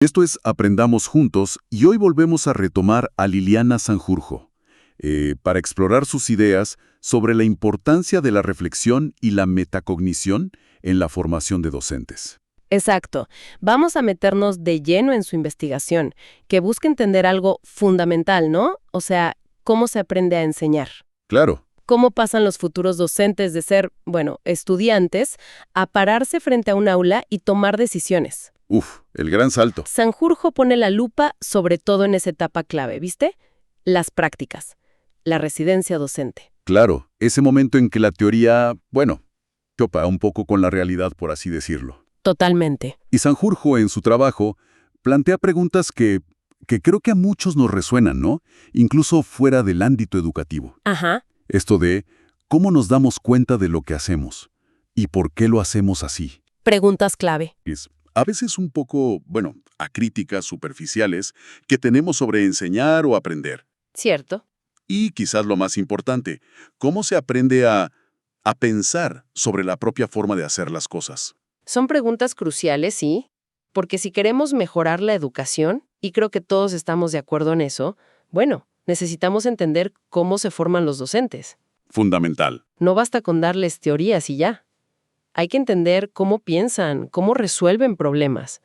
Esto es Aprendamos Juntos y hoy volvemos a retomar a Liliana Sanjurjo para explorar sus ideas sobre la importancia de la reflexión y la metacognición en la formación de docentes. Exacto. Vamos a meternos de lleno en su investigación, que busca entender algo fundamental, ¿no? O sea, cómo se aprende a enseñar. Claro, Cómo pasan los futuros docentes de ser, estudiantes, a pararse frente a un aula y tomar decisiones. el gran salto. Sanjurjo pone la lupa sobre todo en esa etapa clave, ¿viste? Las prácticas, la residencia docente. Claro, ese momento en que la teoría, chopa un poco con la realidad, por así decirlo. Totalmente. Y Sanjurjo, en su trabajo, plantea preguntas que creo que a muchos nos resuenan, ¿no? Incluso fuera del ámbito educativo. Ajá. Esto de cómo nos damos cuenta de lo que hacemos y por qué lo hacemos así. Preguntas clave. Es a veces un poco, acríticas superficiales que tenemos sobre enseñar o aprender. Cierto. Y quizás lo más importante, cómo se aprende a pensar sobre la propia forma de hacer las cosas. Son preguntas cruciales, sí, porque si queremos mejorar la educación, y creo que todos estamos de acuerdo en eso, necesitamos entender cómo se forman los docentes. Fundamental. No basta con darles teorías y ya. Hay que entender cómo piensan, cómo resuelven problemas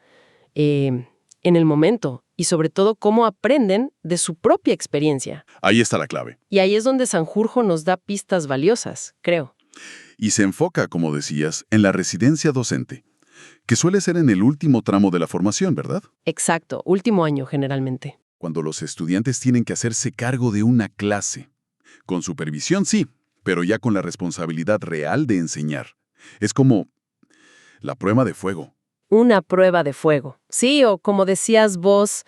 en el momento y sobre todo cómo aprenden de su propia experiencia. Ahí está la clave. Y ahí es donde Sanjurjo nos da pistas valiosas, creo. Y se enfoca, como decías, en la residencia docente, que suele ser en el último tramo de la formación, ¿verdad? Exacto, último año generalmente. Cuando los estudiantes tienen que hacerse cargo de una clase. Con supervisión, sí, pero ya con la responsabilidad real de enseñar. Es como la prueba de fuego. Una prueba de fuego. Sí, o como decías vos,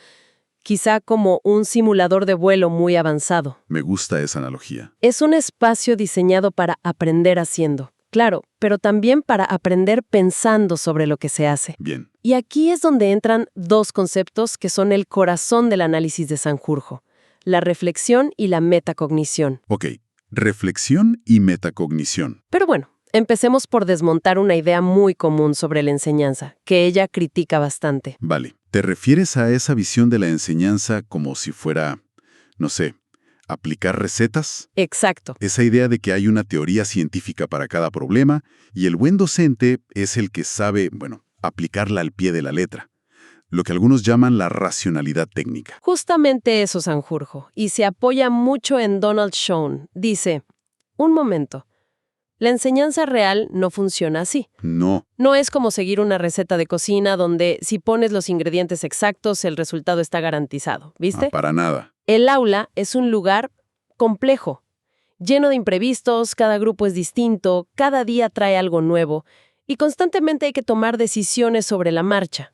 quizá como un simulador de vuelo muy avanzado. Me gusta esa analogía. Es un espacio diseñado para aprender haciendo, claro, pero también para aprender pensando sobre lo que se hace. Bien. Y aquí es donde entran dos conceptos que son el corazón del análisis de Sanjurjo, la reflexión y la metacognición. Ok, reflexión y metacognición. Pero empecemos por desmontar una idea muy común sobre la enseñanza, que ella critica bastante. Vale, ¿te refieres a esa visión de la enseñanza como si fuera, no sé, aplicar recetas? Exacto. Esa idea de que hay una teoría científica para cada problema y el buen docente es el que sabe, aplicarla al pie de la letra. Lo que algunos llaman la racionalidad técnica. Justamente eso, Sanjurjo, y se apoya mucho en Donald Schoen. Dice, un momento, la enseñanza real no funciona así. No. No es como seguir una receta de cocina donde si pones los ingredientes exactos el resultado está garantizado, ¿viste? Para nada. El aula es un lugar complejo, lleno de imprevistos, cada grupo es distinto, cada día trae algo nuevo y constantemente hay que tomar decisiones sobre la marcha.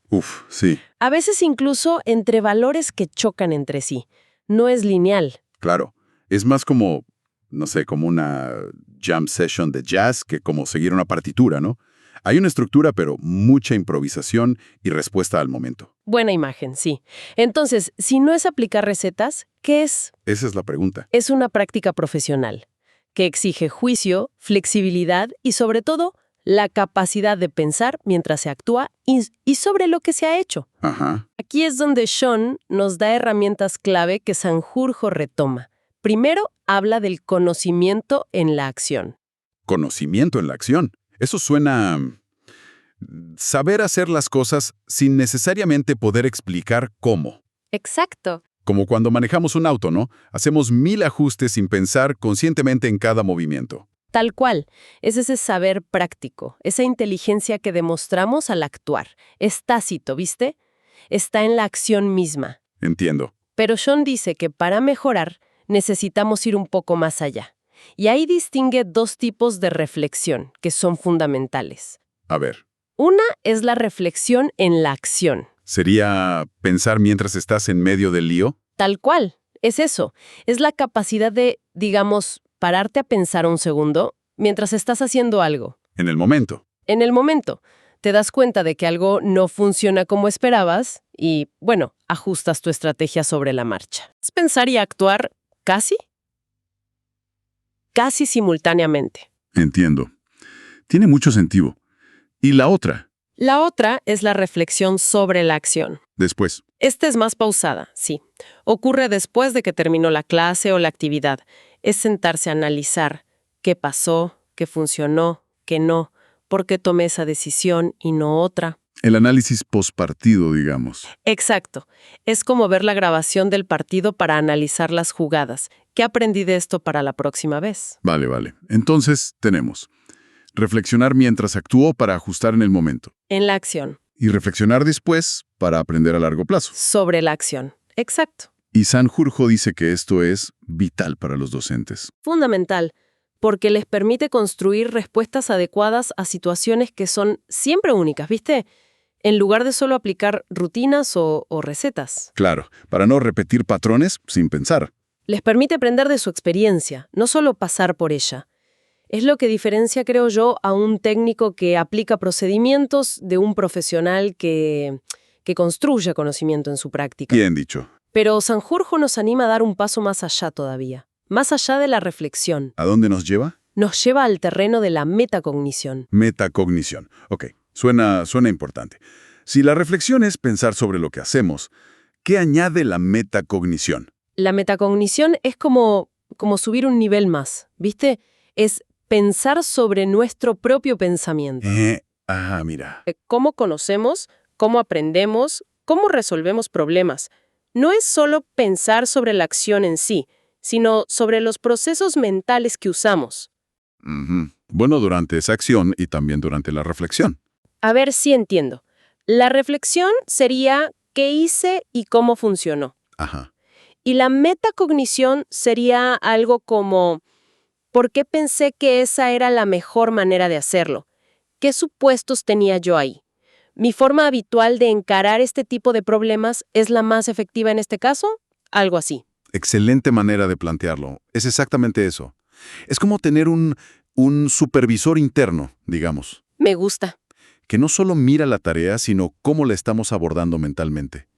Sí. A veces incluso entre valores que chocan entre sí. No es lineal. Claro. Es más como, no sé, como una jam session de jazz que como seguir una partitura, ¿no? Hay una estructura, pero mucha improvisación y respuesta al momento. Buena imagen, sí. Entonces, si no es aplicar recetas, ¿qué es? Esa es la pregunta. Es una práctica profesional que exige juicio, flexibilidad y sobre todo la capacidad de pensar mientras se actúa y sobre lo que se ha hecho. Ajá. Aquí es donde Schoen nos da herramientas clave que Sanjurjo retoma. Primero, habla del conocimiento en la acción. Conocimiento en la acción. Eso suena saber hacer las cosas sin necesariamente poder explicar cómo. Exacto. Como cuando manejamos un auto, ¿no? Hacemos 1000 ajustes sin pensar conscientemente en cada movimiento. Tal cual. Es ese saber práctico, esa inteligencia que demostramos al actuar. Es tácito, ¿viste? Está en la acción misma. Entiendo. Pero Schoen dice que para mejorar necesitamos ir un poco más allá. Y ahí distingue dos tipos de reflexión que son fundamentales. A ver. Una es la reflexión en la acción. ¿Sería pensar mientras estás en medio del lío? Tal cual. Es eso. Es la capacidad de, pararte a pensar un segundo mientras estás haciendo algo. En el momento. En el momento, te das cuenta de que algo no funciona como esperabas y, ajustas tu estrategia sobre la marcha. Es pensar y actuar casi simultáneamente. Entiendo. Tiene mucho sentido. Y la otra, La otra es la reflexión sobre la acción. Después. Esta es más pausada, sí. Ocurre después de que terminó la clase o la actividad. Es sentarse a analizar qué pasó, qué funcionó, qué no, por qué tomé esa decisión y no otra. El análisis postpartido, digamos. Exacto. Es como ver la grabación del partido para analizar las jugadas. ¿Qué aprendí de esto para la próxima vez? Vale. Entonces, tenemos reflexionar mientras actúo para ajustar en el momento. En la acción. Y reflexionar después para aprender a largo plazo. Sobre la acción. Exacto. Y Sanjurjo dice que esto es vital para los docentes. Fundamental, porque les permite construir respuestas adecuadas a situaciones que son siempre únicas, ¿viste? En lugar de solo aplicar rutinas o recetas. Claro, para no repetir patrones sin pensar. Les permite aprender de su experiencia, no solo pasar por ella. Es lo que diferencia, creo yo, a un técnico que aplica procedimientos de un profesional que construye conocimiento en su práctica. Bien dicho. Pero Sanjurjo nos anima a dar un paso más allá todavía, más allá de la reflexión. ¿A dónde nos lleva? Nos lleva al terreno de la metacognición. Metacognición. Ok, suena importante. Si la reflexión es pensar sobre lo que hacemos, ¿qué añade la metacognición? La metacognición es como subir un nivel más, ¿viste? Es pensar sobre nuestro propio pensamiento. Mira. Cómo conocemos, cómo aprendemos, cómo resolvemos problemas. No es solo pensar sobre la acción en sí, sino sobre los procesos mentales que usamos. Bueno, durante esa acción y también durante la reflexión. A ver si entiendo. La reflexión sería qué hice y cómo funcionó. Ajá. Y la metacognición sería algo como ¿por qué pensé que esa era la mejor manera de hacerlo? ¿Qué supuestos tenía yo ahí? ¿Mi forma habitual de encarar este tipo de problemas es la más efectiva en este caso? Algo así. Excelente manera de plantearlo. Es exactamente eso. Es como tener un supervisor interno, digamos, Me gusta. que no solo mira la tarea, sino cómo la estamos abordando mentalmente.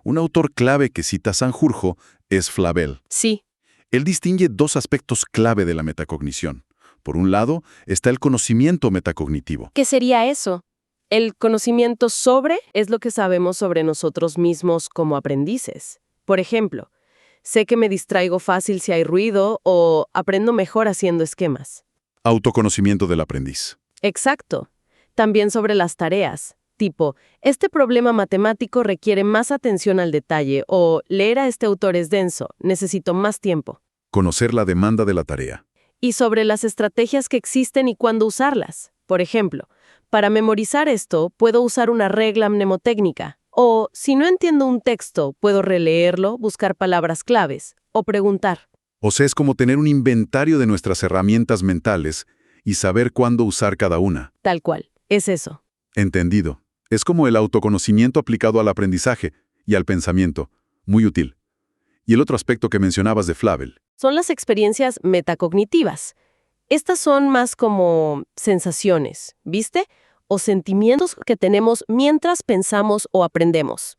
Un autor clave que cita Sanjurjo es Flavel. Sí. Él distingue dos aspectos clave de la metacognición. Por un lado, está el conocimiento metacognitivo. ¿Qué sería eso? El conocimiento sobre es lo que sabemos sobre nosotros mismos como aprendices. Por ejemplo, sé que me distraigo fácil si hay ruido o aprendo mejor haciendo esquemas. Autoconocimiento del aprendiz. Exacto. También sobre las tareas, tipo, este problema matemático requiere más atención al detalle o leer a este autor es denso, necesito más tiempo. Conocer la demanda de la tarea. Y sobre las estrategias que existen y cuándo usarlas. Por ejemplo, para memorizar esto, puedo usar una regla mnemotécnica. O, si no entiendo un texto, puedo releerlo, buscar palabras claves o preguntar. O sea, es como tener un inventario de nuestras herramientas mentales y saber cuándo usar cada una. Tal cual. Es eso. Entendido. Es como el autoconocimiento aplicado al aprendizaje y al pensamiento. Muy útil. Y el otro aspecto que mencionabas de Flavel. Son las experiencias metacognitivas. Estas son más como sensaciones, ¿viste? O sentimientos que tenemos mientras pensamos o aprendemos.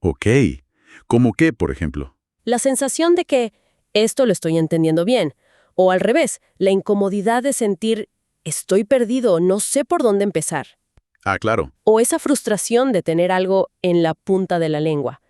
Ok. ¿Cómo qué, por ejemplo? La sensación de que esto lo estoy entendiendo bien. O al revés, la incomodidad de sentir estoy perdido, no sé por dónde empezar. Claro. O esa frustración de tener algo en la punta de la lengua.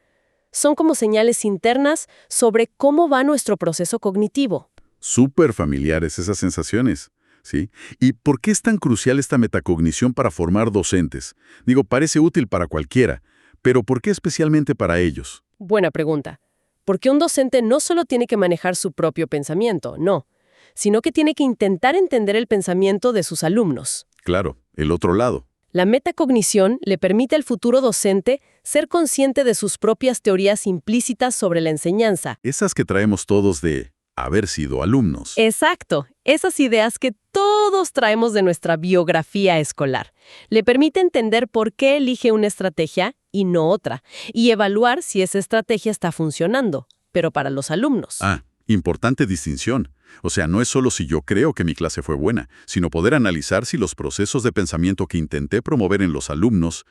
Son como señales internas sobre cómo va nuestro proceso cognitivo. Súper familiares esas sensaciones, ¿sí? ¿Y por qué es tan crucial esta metacognición para formar docentes? Digo, parece útil para cualquiera, pero ¿por qué especialmente para ellos? Buena pregunta. Porque un docente no solo tiene que manejar su propio pensamiento, no, sino que tiene que intentar entender el pensamiento de sus alumnos. Claro, el otro lado. La metacognición le permite al futuro docente ser consciente de sus propias teorías implícitas sobre la enseñanza. Esas que traemos todos de haber sido alumnos. Exacto, esas ideas que todos traemos de nuestra biografía escolar. Le permite entender por qué elige una estrategia y no otra, y evaluar si esa estrategia está funcionando, pero para los alumnos. Importante distinción. O sea, no es solo si yo creo que mi clase fue buena, sino poder analizar si los procesos de pensamiento que intenté promover en los alumnos,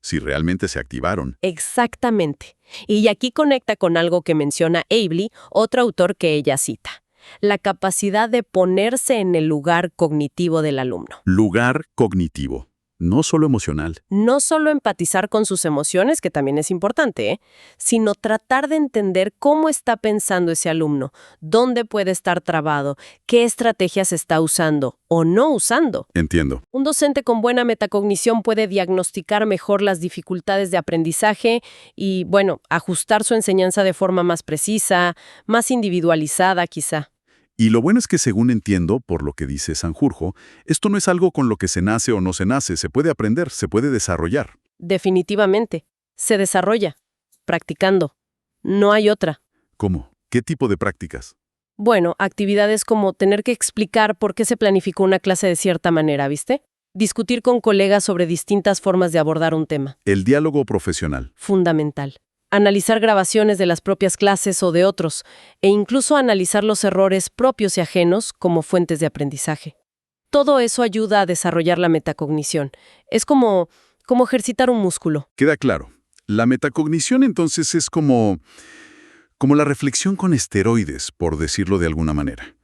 si realmente se activaron. Exactamente. Y aquí conecta con algo que menciona Avely, otro autor que ella cita. La capacidad de ponerse en el lugar cognitivo del alumno. Lugar cognitivo. no solo emocional. No solo empatizar con sus emociones, que también es importante, sino tratar de entender cómo está pensando ese alumno, dónde puede estar trabado, qué estrategias está usando o no usando. Entiendo. Un docente con buena metacognición puede diagnosticar mejor las dificultades de aprendizaje y, bueno, ajustar su enseñanza de forma más precisa, más individualizada quizá. Y lo bueno es que, según entiendo, por lo que dice Sanjurjo, esto no es algo con lo que se nace o no se nace, se puede aprender, se puede desarrollar. Definitivamente. Se desarrolla. Practicando. No hay otra. ¿Cómo? ¿Qué tipo de prácticas? Bueno, actividades como tener que explicar por qué se planificó una clase de cierta manera, ¿viste? Discutir con colegas sobre distintas formas de abordar un tema. El diálogo profesional. Fundamental. Analizar grabaciones de las propias clases o de otros, e incluso analizar los errores propios y ajenos como fuentes de aprendizaje. Todo eso ayuda a desarrollar la metacognición. Es como ejercitar un músculo. Queda claro. La metacognición entonces es como la reflexión con esteroides, por decirlo de alguna manera.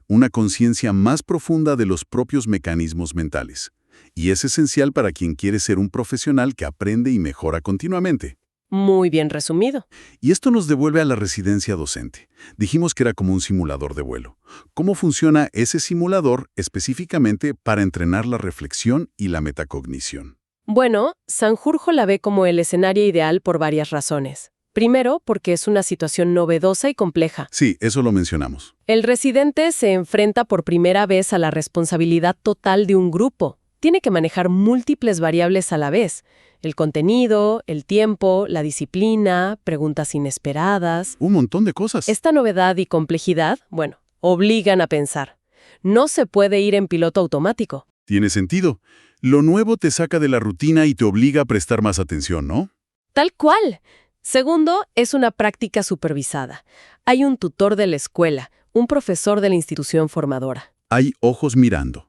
Una conciencia más profunda de los propios mecanismos mentales. Y es esencial para quien quiere ser un profesional que aprende y mejora continuamente. Muy bien resumido. Y esto nos devuelve a la residencia docente. Dijimos que era como un simulador de vuelo. ¿Cómo funciona ese simulador específicamente para entrenar la reflexión y la metacognición? Bueno, Sanjurjo la ve como el escenario ideal por varias razones. Primero, porque es una situación novedosa y compleja. Sí, eso lo mencionamos. El residente se enfrenta por primera vez a la responsabilidad total de un grupo. Tiene que manejar múltiples variables a la vez. El contenido, el tiempo, la disciplina, preguntas inesperadas. Un montón de cosas. Esta novedad y complejidad, bueno, obligan a pensar. No se puede ir en piloto automático. Tiene sentido. Lo nuevo te saca de la rutina y te obliga a prestar más atención, ¿no? Tal cual. Segundo, es una práctica supervisada. Hay un tutor de la escuela, un profesor de la institución formadora. Hay ojos mirando.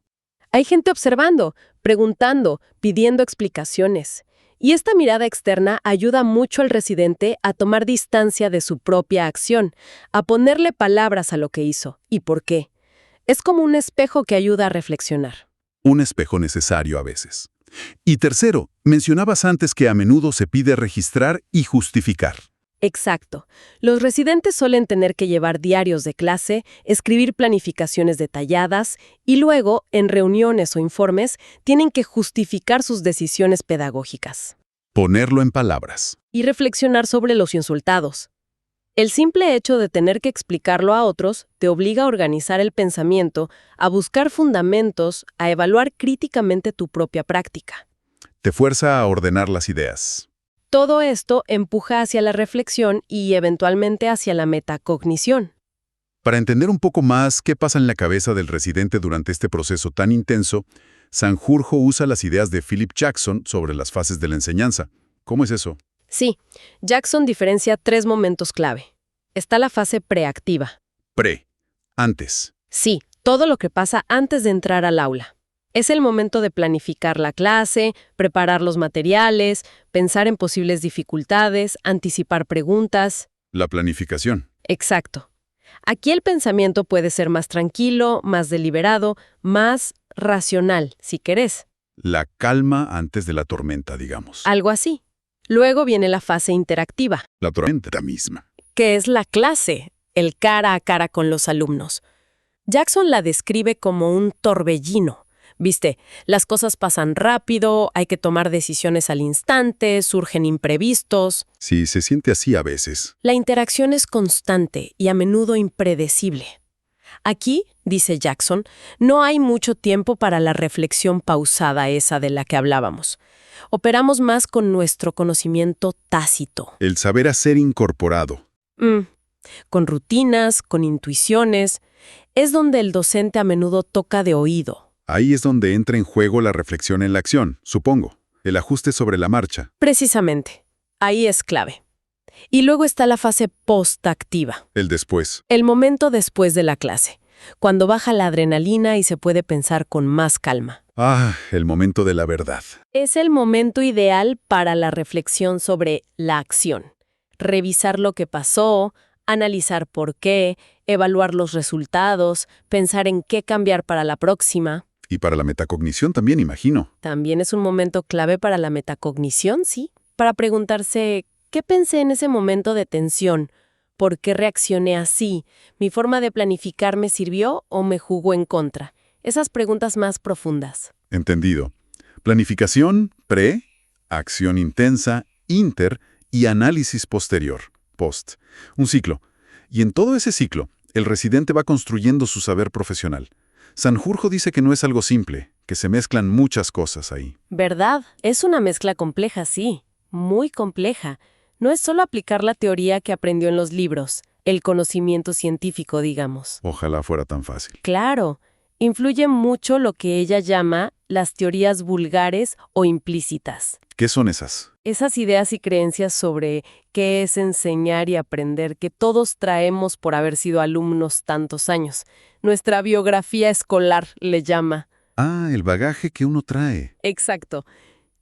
Hay gente observando, preguntando, pidiendo explicaciones. Y esta mirada externa ayuda mucho al residente a tomar distancia de su propia acción, a ponerle palabras a lo que hizo y por qué. Es como un espejo que ayuda a reflexionar. Un espejo necesario a veces. Y tercero, mencionabas antes que a menudo se pide registrar y justificar. Exacto. Los residentes suelen tener que llevar diarios de clase, escribir planificaciones detalladas y luego, en reuniones o informes, tienen que justificar sus decisiones pedagógicas. Ponerlo en palabras. Y reflexionar sobre los insultados. El simple hecho de tener que explicarlo a otros te obliga a organizar el pensamiento, a buscar fundamentos, a evaluar críticamente tu propia práctica. Te fuerza a ordenar las ideas. Todo esto empuja hacia la reflexión y eventualmente hacia la metacognición. Para entender un poco más qué pasa en la cabeza del residente durante este proceso tan intenso, Sanjurjo usa las ideas de Philip Jackson sobre las fases de la enseñanza. ¿Cómo es eso? Sí, Jackson diferencia 3 momentos clave. Está la fase preactiva. Antes. Sí, todo lo que pasa antes de entrar al aula. Es el momento de planificar la clase, preparar los materiales, pensar en posibles dificultades, anticipar preguntas. La planificación. Exacto. Aquí el pensamiento puede ser más tranquilo, más deliberado, más racional, si querés. La calma antes de la tormenta, digamos. Algo así. Luego viene la fase interactiva, La tormenta misma. que es la clase, el cara a cara con los alumnos. Jackson la describe como un torbellino. Viste, las cosas pasan rápido, hay que tomar decisiones al instante, surgen imprevistos. Sí, se siente así a veces. La interacción es constante y a menudo impredecible. Aquí, dice Jackson, no hay mucho tiempo para la reflexión pausada esa de la que hablábamos. Operamos más con nuestro conocimiento tácito. El saber hacer incorporado. Con rutinas, con intuiciones. Es donde el docente a menudo toca de oído. Ahí es donde entra en juego la reflexión en la acción, supongo. El ajuste sobre la marcha. Precisamente. Ahí es clave. Y luego está la fase postactiva. El después. El momento después de la clase, cuando baja la adrenalina y se puede pensar con más calma. El momento de la verdad. Es el momento ideal para la reflexión sobre la acción. Revisar lo que pasó, analizar por qué, evaluar los resultados, pensar en qué cambiar para la próxima. Y para la metacognición también, imagino. También es un momento clave para la metacognición, sí, para preguntarse, ¿qué pensé en ese momento de tensión? ¿Por qué reaccioné así? ¿Mi forma de planificar me sirvió o me jugó en contra? Esas preguntas más profundas. Entendido. Planificación, pre, acción intensa, inter y análisis posterior, post. Un ciclo. Y en todo ese ciclo, el residente va construyendo su saber profesional. Sanjurjo dice que no es algo simple, que se mezclan muchas cosas ahí. ¿Verdad? Es una mezcla compleja, sí, muy compleja. No es solo aplicar la teoría que aprendió en los libros, el conocimiento científico, digamos. Ojalá fuera tan fácil. Claro, influye mucho lo que ella llama las teorías vulgares o implícitas. ¿Qué son esas? Esas ideas y creencias sobre qué es enseñar y aprender que todos traemos por haber sido alumnos tantos años. Nuestra biografía escolar le llama. Ah, el bagaje que uno trae. Exacto.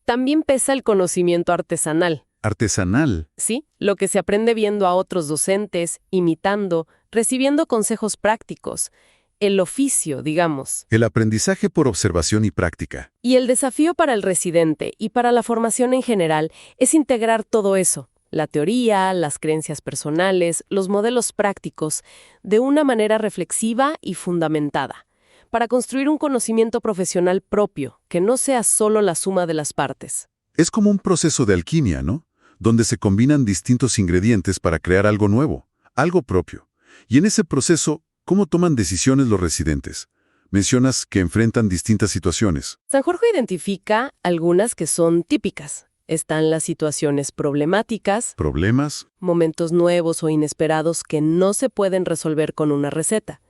También pesa el conocimiento artesanal. Artesanal. Sí, lo que se aprende viendo a otros docentes, imitando, recibiendo consejos prácticos. El oficio, digamos. El aprendizaje por observación y práctica. Y el desafío para el residente y para la formación en general es integrar todo eso, la teoría, las creencias personales, los modelos prácticos, de una manera reflexiva y fundamentada, para construir un conocimiento profesional propio, que no sea solo la suma de las partes. Es como un proceso de alquimia, ¿no? Donde se combinan distintos ingredientes para crear algo nuevo, algo propio. Y en ese proceso, ¿cómo toman decisiones los residentes? Mencionas que enfrentan distintas situaciones. Sanjurjo identifica algunas que son típicas. Están las situaciones problemáticas, ¿Problemas? momentos nuevos o inesperados que no se pueden resolver con una receta,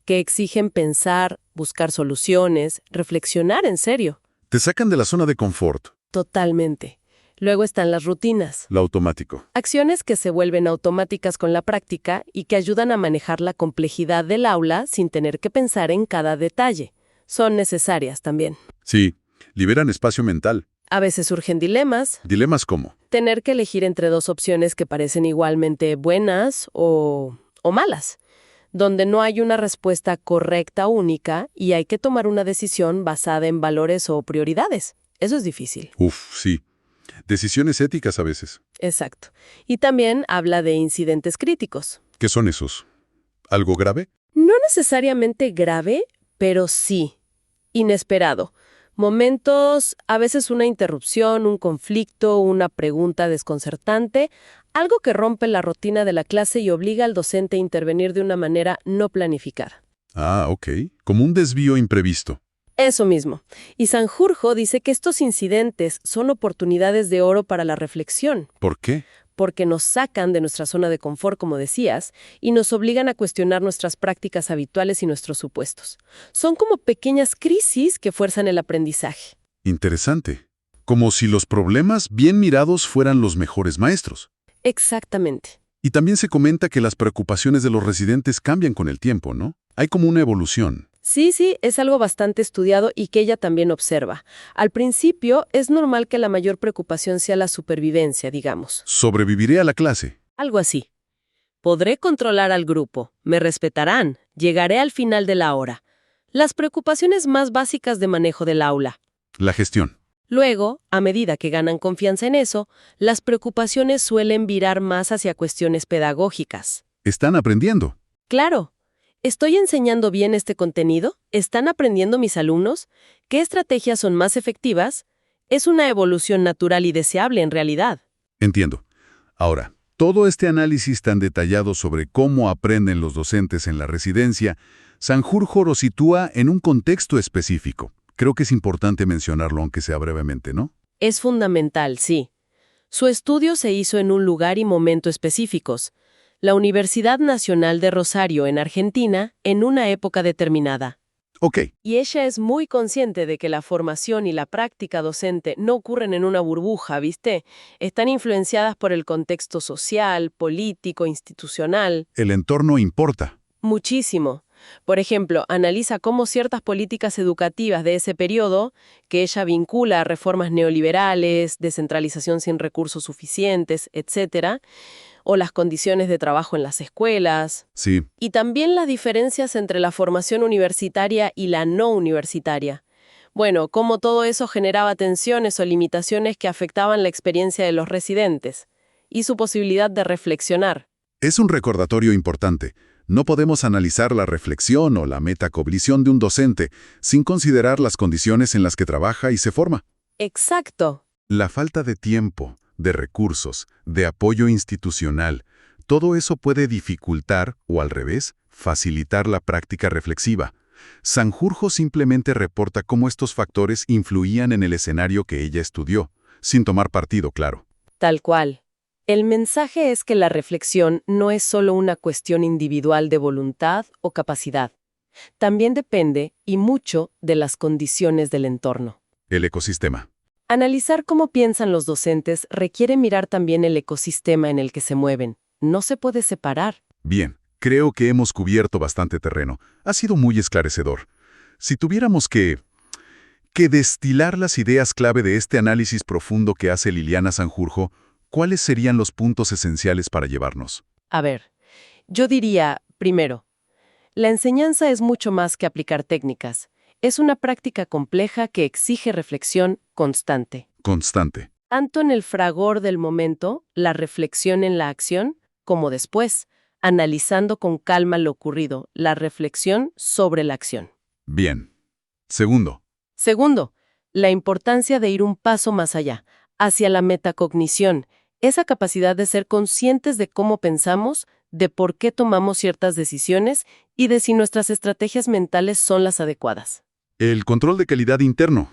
que exigen pensar, buscar soluciones, reflexionar en serio. Te sacan de la zona de confort, Totalmente. Luego están las rutinas. lo automático. Acciones que se vuelven automáticas con la práctica y que ayudan a manejar la complejidad del aula sin tener que pensar en cada detalle. Son necesarias también. Sí, liberan espacio mental. A veces surgen dilemas, Dilemas como, tener que elegir entre dos opciones que parecen igualmente buenas o malas, donde no hay una respuesta correcta única y hay que tomar una decisión basada en valores o prioridades. Eso es difícil. sí. Decisiones éticas a veces. Exacto. Y también habla de incidentes críticos. ¿Qué son esos? ¿Algo grave? No necesariamente grave, pero sí inesperado. Momentos, a veces una interrupción, un conflicto, una pregunta desconcertante, algo que rompe la rutina de la clase y obliga al docente a intervenir de una manera no planificada. Ah, ok. Como un desvío imprevisto. Eso mismo. Y Sanjurjo dice que estos incidentes son oportunidades de oro para la reflexión, ¿Por qué? porque nos sacan de nuestra zona de confort, como decías, y nos obligan a cuestionar nuestras prácticas habituales y nuestros supuestos. Son como pequeñas crisis que fuerzan el aprendizaje. Interesante. Como si los problemas bien mirados fueran los mejores maestros. Exactamente. Y también se comenta que las preocupaciones de los residentes cambian con el tiempo, ¿no? Hay como una evolución. Sí, es algo bastante estudiado y que ella también observa. Al principio, es normal que la mayor preocupación sea la supervivencia, digamos. Sobreviviré a la clase. Algo así. Podré controlar al grupo, me respetarán, llegaré al final de la hora. Las preocupaciones más básicas de manejo del aula. La gestión. Luego, a medida que ganan confianza en eso, las preocupaciones suelen virar más hacia cuestiones pedagógicas. Están aprendiendo. Claro. ¿Estoy enseñando bien este contenido? ¿Están aprendiendo mis alumnos? ¿Qué estrategias son más efectivas? Es una evolución natural y deseable en realidad. Entiendo. Ahora, todo este análisis tan detallado sobre cómo aprenden los docentes en la residencia, Sanjurjo lo sitúa en un contexto específico. Creo que es importante mencionarlo, aunque sea brevemente, ¿no? Es fundamental, sí. Su estudio se hizo en un lugar y momento específicos. La Universidad Nacional de Rosario, en Argentina, en una época determinada. Ok. Y ella es muy consciente de que la formación y la práctica docente no ocurren en una burbuja, ¿viste? Están influenciadas por el contexto social, político, institucional. El entorno importa. Muchísimo. Por ejemplo, analiza cómo ciertas políticas educativas de ese periodo, que ella vincula a reformas neoliberales, descentralización sin recursos suficientes, etc., o las condiciones de trabajo en las escuelas, Sí, y también las diferencias entre la formación universitaria y la no universitaria. Bueno, cómo todo eso generaba tensiones o limitaciones que afectaban la experiencia de los residentes y su posibilidad de reflexionar. es un recordatorio importante. No podemos analizar la reflexión o la metacognición de un docente sin considerar las condiciones en las que trabaja y se forma. Exacto. La falta de tiempo, de recursos, de apoyo institucional, todo eso puede dificultar, o al revés, facilitar la práctica reflexiva. Sanjurjo simplemente reporta cómo estos factores influían en el escenario que ella estudió, sin tomar partido, claro. Tal cual. El mensaje es que la reflexión no es solo una cuestión individual de voluntad o capacidad. También depende, y mucho, de las condiciones del entorno. El ecosistema. Analizar cómo piensan los docentes requiere mirar también el ecosistema en el que se mueven. No se puede separar. Bien, creo que hemos cubierto bastante terreno. Ha sido muy esclarecedor. Si tuviéramos que destilar las ideas clave de este análisis profundo que hace Liliana Sanjurjo, ¿cuáles serían los puntos esenciales para llevarnos? A ver, yo diría, primero, la enseñanza es mucho más que aplicar técnicas. Es una práctica compleja que exige reflexión constante. Constante. Tanto en el fragor del momento, la reflexión en la acción, como después, analizando con calma lo ocurrido, la reflexión sobre la acción. Bien. Segundo. Segundo, la importancia de ir un paso más allá, hacia la metacognición, esa capacidad de ser conscientes de cómo pensamos, de por qué tomamos ciertas decisiones y de si nuestras estrategias mentales son las adecuadas. El control de calidad interno.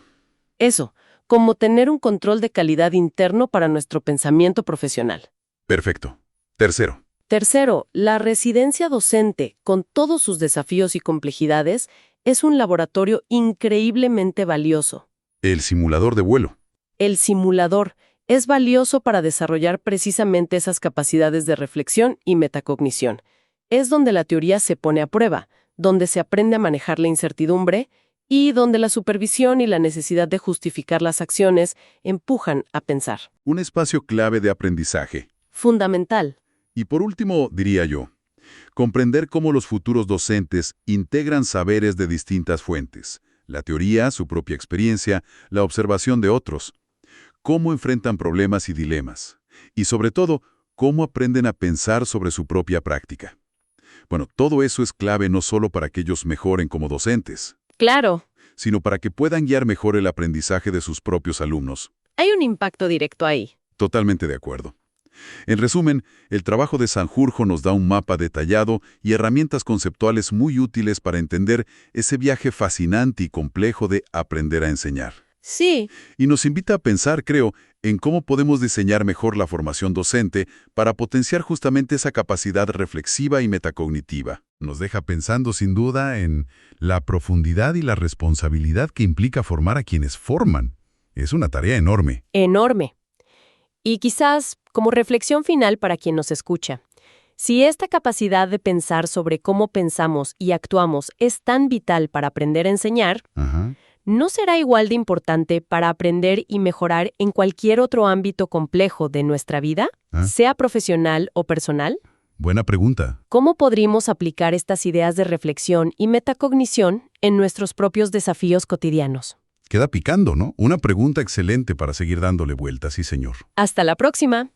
Eso, como tener un control de calidad interno para nuestro pensamiento profesional. Perfecto. Tercero. Tercero, la residencia docente, con todos sus desafíos y complejidades, es un laboratorio increíblemente valioso. El simulador de vuelo. El simulador es valioso para desarrollar precisamente esas capacidades de reflexión y metacognición. Es donde la teoría se pone a prueba, donde se aprende a manejar la incertidumbre y donde la supervisión y la necesidad de justificar las acciones empujan a pensar. Un espacio clave de aprendizaje. Fundamental. Y por último, diría yo, comprender cómo los futuros docentes integran saberes de distintas fuentes. La teoría, su propia experiencia, la observación de otros. Cómo enfrentan problemas y dilemas. Y sobre todo, cómo aprenden a pensar sobre su propia práctica. Bueno, todo eso es clave no solo para que ellos mejoren como docentes, Claro. sino para que puedan guiar mejor el aprendizaje de sus propios alumnos. Hay un impacto directo ahí. Totalmente de acuerdo. En resumen, el trabajo de Sanjurjo nos da un mapa detallado y herramientas conceptuales muy útiles para entender ese viaje fascinante y complejo de aprender a enseñar. Sí. Y nos invita a pensar, creo, en cómo podemos diseñar mejor la formación docente para potenciar justamente esa capacidad reflexiva y metacognitiva. Nos deja pensando sin duda en la profundidad y la responsabilidad que implica formar a quienes forman. Es una tarea enorme. Enorme. Y quizás, como reflexión final para quien nos escucha, si esta capacidad de pensar sobre cómo pensamos y actuamos es tan vital para aprender a enseñar, Ajá. ¿no será igual de importante para aprender y mejorar en cualquier otro ámbito complejo de nuestra vida, sea profesional o personal? Buena pregunta. ¿Cómo podríamos aplicar estas ideas de reflexión y metacognición en nuestros propios desafíos cotidianos? Queda picando, ¿no? Una pregunta excelente para seguir dándole vueltas, sí, señor. Hasta la próxima.